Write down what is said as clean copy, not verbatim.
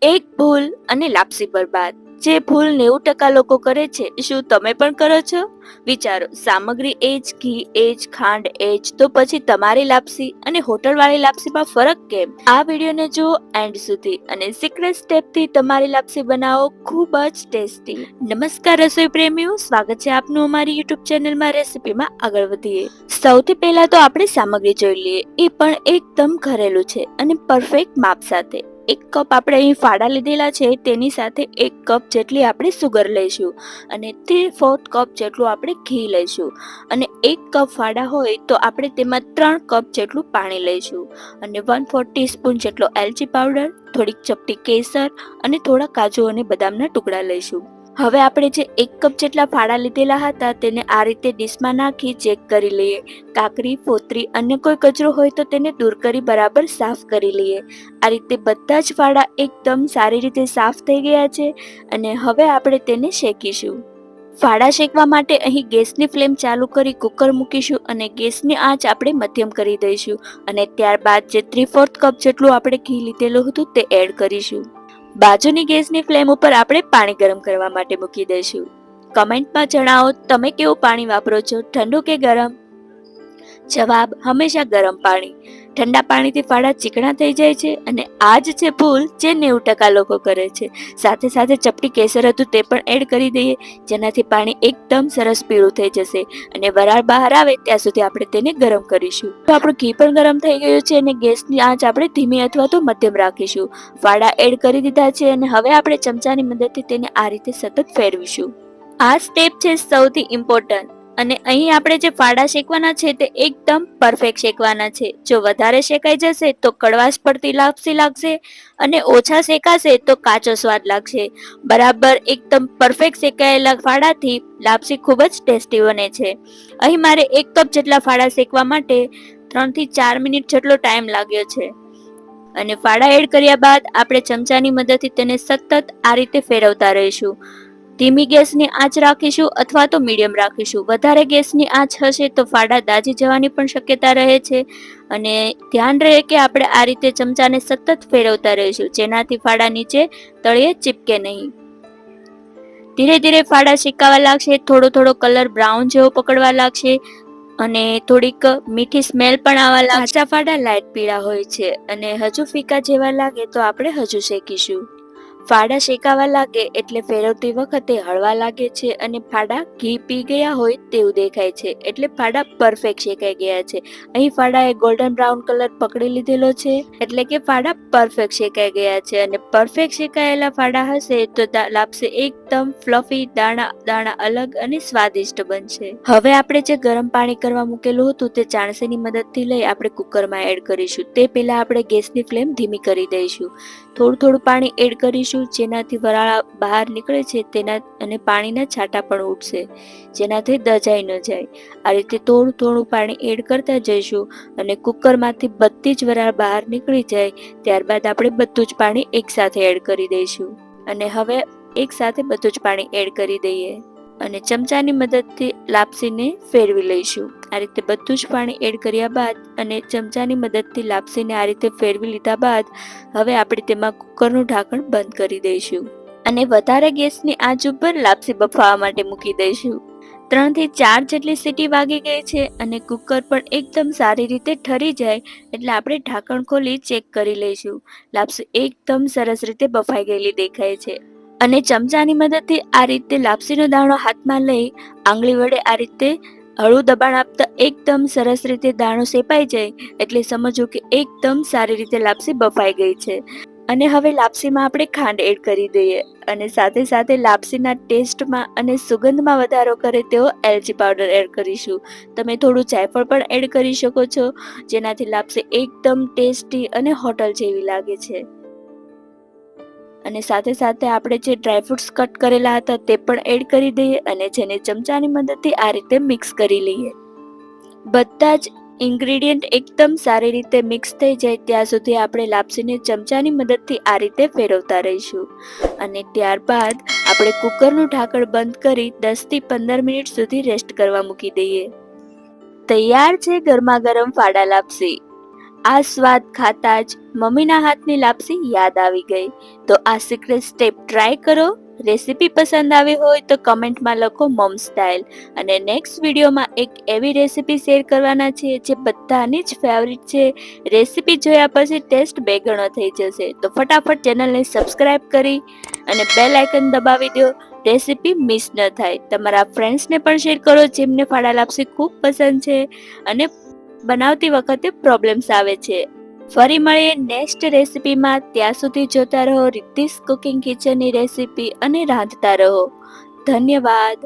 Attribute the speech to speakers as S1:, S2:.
S1: એક ભૂલ અને લાપસી બરબાદ. જે ભૂલ 90% લોકો કરે છે, શું તમે પણ કરો છો? વિચારો, સામગ્રી એ જ, ઘી એ જ, ખાંડ એ જ, તો પછી તમારી લાપસી અને હોટલવાળી લાપસીમાં ફરક કેમ? આ વિડીયોને જુઓ એન્ડ સુધી અને સિક્રેટ સ્ટેપથી તમારી લાપસી બનાવો ખૂબ જ ટેસ્ટી. નમસ્કાર રસોઈ પ્રેમીઓ, સ્વાગત છે આપનું અમારી યુટ્યુબ ચેનલમાં. રેસીપીમાં આગળ વધીએ. સૌથી પહેલા તો આપણે સામગ્રી જોઈ લઈએ, એ પણ એકદમ ઘરેલું છે અને પરફેક્ટ માપ સાથે. 1 કપ આપણે અહીં ફાડા લીધેલા છે, તેની સાથે 1 કપ જેટલી આપણે સુગર લઈશું અને 3/4 કપ જેટલું આપણે ઘી લઈશું. અને 1 કપ ફાડા હોય તો આપણે તેમાં 3 કપ જેટલું પાણી લઈશું અને 1/4 ટીસ્પૂન જેટલો એલચી પાવડર, થોડીક ચપટી કેસર અને થોડા કાજુ અને બદામના ટુકડા લઈશું. હવે આપણે જે 1 કપ જેટલા ફાડા લીધેલા હતા તેને આ રીતે ડીશમાં નાખી ચેક કરી લઈએ. કાકરી, ફોતરી અને કોઈ કચરો હોય તો તેને દૂર કરી બરાબર સાફ કરી લઈએ. આ રીતે બધા જ ફાડા એકદમ સારી રીતે સાફ થઈ ગયા છે અને હવે આપણે તેને શેકીશું. ફાડા શેકવા માટે અહીં ગેસની ફ્લેમ ચાલુ કરી કુકર મૂકીશું અને ગેસની આંચ આપણે મધ્યમ કરી દઈશું અને ત્યારબાદ જે 3/4 કપ જેટલું આપણે ઘી લીધેલું હતું તે એડ કરીશું. બાજુની ગેસની ફ્લેમ ઉપર આપણે પાણી ગરમ કરવા માટે મૂકી દઈશું. કમેન્ટમાં જણાવો તમે કેવું પાણી વાપરો છો, ઠંડુ કે ગરમ? જવાબ હંમેશા ગરમ પાણી. ઠંડા પાણીથી ફાડા ચીકણા થઈ જાય છે અને આ જ છે ભૂલ જે 90% લોકો કરે છે. સાથે સાથે ચપટી કેસર હતું તે પણ એડ કરી દઈએ, જેનાથી પાણી એકદમ સરસ પીળું થઈ જશે અને વરાળ બહાર આવે ત્યાં સુધી આપણે તેને ગરમ કરીશું. તો આપણું ઘી પણ ગરમ થઈ ગયું છે અને ગેસની આંચ આપણે ધીમી અથવા તો મધ્યમ રાખીશું. ફાડા એડ કરી દીધા છે અને હવે આપણે ચમચાની મદદથી તેને આ રીતે સતત ફેરવીશું. આ સ્ટેપ છે સૌથી ઇમ્પોર્ટન્ટ અને અહીં આપણે જે ફાડા શેકવાના છે તે એકદમ પરફેક્ટ શેકવાના છે. જો વધારે શેકાઈ જશે તો કડવાશ પડતી લાપસી લાગશે અને ઓછા શેકાશે તો કાચો સ્વાદ લાગશે. બરાબર એકદમ પરફેક્ટ શેકાયેલા ફાડાથી લાપસી ખૂબ જ ટેસ્ટી બને છે. અહીં મારે 1 કપ જેટલા ફાડા શેકવા માટે 3 થી 4 મિનિટ જેટલો ટાઈમ લાગ્યો છે. અને ફાડા એડ કર્યા બાદ આપણે ચમચાની મદદથી તેને સતત આ રીતે ફેરવતા રહીશું. ધીમી ગેસની આંચ રાખીશું અથવા તો મીડિયમ રાખીશું. વધારે ગેસની આંચ હશે તો ફાડા દાજી જવાની પણ શક્યતા રહે છે અને ધ્યાન રહે કે આપણે આ રીતે ચમચાને સતત ફેરવતા રહીશું, જેનાથી ફાડા નીચે તળિયે ચીપકે નહીં. ધીરે ધીરે ફાડા શેકાવા લાગશે, થોડો થોડો કલર બ્રાઉન જેવો પકડવા લાગશે અને થોડીક મીઠી સ્મેલ પણ આવવા લાગશે. કાચા ફાડા લાઈટ પીળા હોય છે અને હજુ ફીકા જેવા લાગે તો આપણે હજુ શેકીશું. ફાડા શેકાવા લાગે એટલે ફેરવતી વખતે હળવા લાગે છે અને ફાડા ઘી પી ગયા હોય તેવું દેખાય છે એટલે ફાડા પરફેક્ટ શેકાઈ ગયા છે. અહીં ફાડાએ ગોલ્ડન બ્રાઉન કલર પકડી લીધેલો છે એટલે કે ફાડા પરફેક્ટ શેકાઈ ગયા છે અને પરફેક્ટ શેકાયેલા ફાડા હશે તો લાપસી એકદમ ફ્લફી, દાણા દાણા અલગ અને સ્વાદિષ્ટ બનશે. હવે આપણે જે ગરમ પાણી કરવા મૂકેલું હતું તે ચાણસીની મદદથી લઈ આપણે કુકરમાં એડ કરીશું. તે પહેલા આપણે ગેસની ફ્લેમ ધીમી કરી દઈશું. થોડું થોડું પાણી એડ કરીશું, જેનાથી વરાળ બહાર નીકળે છે તેના અને પાણીના છાંટા પણ ઉઠશે, જેનાથી દજાઈ ન જાય. આ રીતે થોડું થોડું પાણી એડ કરતા જઈશું અને કુકરમાંથી બધી જ વરાળ બહાર નીકળી જાય ત્યારબાદ આપણે બધું જ પાણી એકસાથે એડ કરી દઈશું. અને હવે એકસાથે બધું જ પાણી એડ કરી દઈએ અને ચમચાની મદદથી લાપસીને ફેરવી લઈશું. આ રીતે બધું જ પાણી એડ કર્યા બાદ અને ચમચાની મદદથી લાપસીને આ રીતે ફેરવી લીધા બાદ હવે આપણે તેમાં કુકરનું ઢાંકણ બંધ કરી દઈશું અને વધારે ગેસની આંચ ઉપર લાપસી બફાવા માટે મૂકી દઈશું. 3 થી 4 જેટલી સીટી વાગી ગઈ છે અને કુકર પણ એકદમ સારી રીતે ઠરી જાય એટલે આપણે ઢાંકણ ખોલી ચેક કરી લઈશું. લાપસી એકદમ સરસ રીતે બફાઈ ગયેલી દેખાય છે અને ચમચાની મદદથી આ રીતે લાપસીનો દાણો હાથમાં લઈ આંગળી વડે આ રીતે હળવું દબાણ આપતા એકદમ સરસ રીતે દાણો શેપાઈ જાય એટલે સમજવું કે એકદમ સારી રીતે લાપસી બફાઈ ગઈ છે. અને હવે લાપસીમાં આપણે ખાંડ એડ કરી દઈએ અને સાથે સાથે લાપસીના ટેસ્ટમાં અને સુગંધમાં વધારો કરે તેવો એલચી પાવડર એડ કરીશું. તમે થોડું જાયફળ પણ એડ કરી શકો છો, જેનાથી લાપસી એકદમ ટેસ્ટી અને હોટલ જેવી લાગે છે. અને સાથે સાથે આપણે જે ડ્રાયફ્રૂટ્સ કટ કરેલા હતા તે પણ એડ કરી દઈએ અને જેને ચમચાની મદદથી આ રીતે મિક્સ કરી લઈએ. બધા જ ઇન્ગ્રેડિયન્ટ એકદમ સારી રીતે મિક્સ થઈ જાય ત્યાં સુધી આપણે લાપસીને ચમચાની મદદથી આ રીતે ફેરવતા રહીશું અને ત્યારબાદ આપણે કુકરનું ઢાંકણ બંધ કરી 10 થી 15 મિનિટ સુધી રેસ્ટ કરવા મૂકી દઈએ. તૈયાર છે ગરમા ગરમ ફાડા લાપસી. આ સ્વાદ ખાતા જ મમ્મીના હાથની લાપસી યાદ આવી ગઈ. તો આ સિક્રેટ સ્ટેપ ટ્રાય કરો. રેસીપી પસંદ આવી હોય તો કમેન્ટમાં લખો મમ સ્ટાઇલ. અને નેક્સ્ટ વિડીયોમાં એક એવી રેસીપી શેર કરવાના છે જે બધાની જ ફેવરિટ છે. રેસીપી જોયા પછી ટેસ્ટ બે ગણો થઈ જશે. તો ફટાફટ ચેનલને સબસ્ક્રાઇબ કરી અને બેલ આઇકન દબાવી દો. રેસીપી મિસ ન થાય. તમારા ફ્રેન્ડ્સને પણ શેર કરો જેમને ફાડા લાપસી ખૂબ પસંદ છે અને બનાવતી વખતે પ્રોબ્લેમ્સ આવે છે. ફરી મળીએ નેક્સ્ટ રેસીપીમાં. ત્યાં સુધી જોતા રહો રિદ્ધિસ કુકિંગ કિચનની રેસીપી અને રાંધતા રહો. ધન્યવાદ.